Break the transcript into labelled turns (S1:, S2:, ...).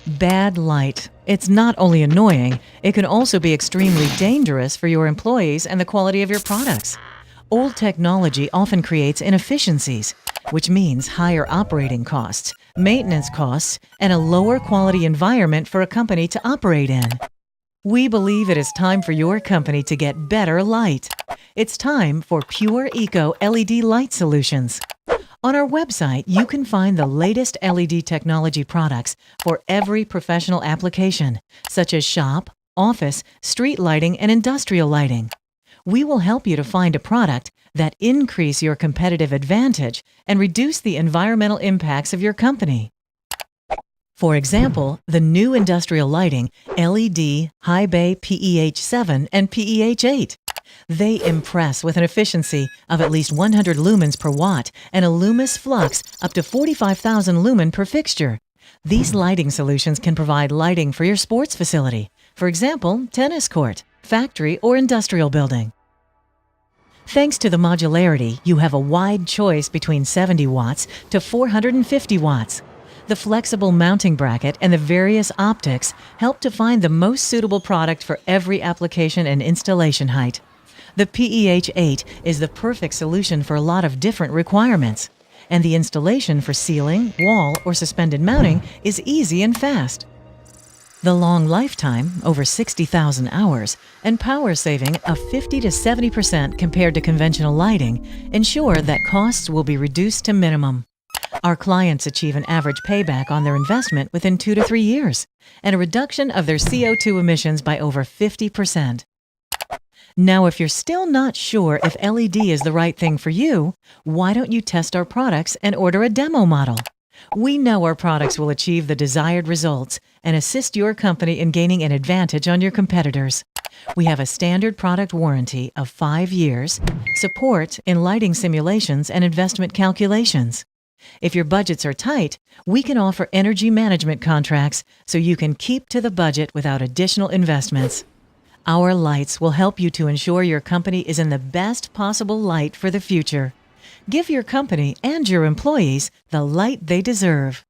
S1: Bad light. It's not only annoying, it can also be extremely dangerous for your employees and the quality of your products. Old technology often creates inefficiencies, which means higher operating costs, maintenance costs, and a lower quality environment for a company to operate in. We believe it is time for your company to get better light. It's time for Pure Eco LED light solutions. On our website, you can find the latest LED technology products for every professional application, such as shop, office, street lighting, and industrial lighting. We will help you to find a product that increase your competitive advantage and reduce the environmental impacts of your company. For example, the new industrial lighting LED High Bay PEH7 and PEH8. They impress with an efficiency of at least 100 lumens per watt and a Lumis flux up to 45,000 lumen per fixture. These lighting solutions can provide lighting for your sports facility, for example, tennis court, factory, or industrial building. Thanks to the modularity, you have a wide choice between 70 watts to 450 watts. The flexible mounting bracket and the various optics help to find the most suitable product for every application and installation height. The PEH8 is the perfect solution for a lot of different requirements, and the installation for ceiling, wall, or suspended mounting is easy and fast. The long lifetime, over 60,000 hours, and power saving of 50 to 70% compared to conventional lighting ensure that costs will be reduced to minimum. Our clients achieve an average payback on their investment within 2 to 3 years, and a reduction of their CO2 emissions by over 50%. Now, if you're still not sure if LED is the right thing for you, why don't you test our products and order a demo model? We know our products will achieve the desired results and assist your company in gaining an advantage on your competitors. We have a standard product warranty of 5 years, support in lighting simulations and investment calculations. If your budgets are tight, we can offer energy management contracts so you can keep to the budget without additional investments. Our lights will help you to ensure your company is in the best possible light for the future. Give your company and your employees the light they deserve.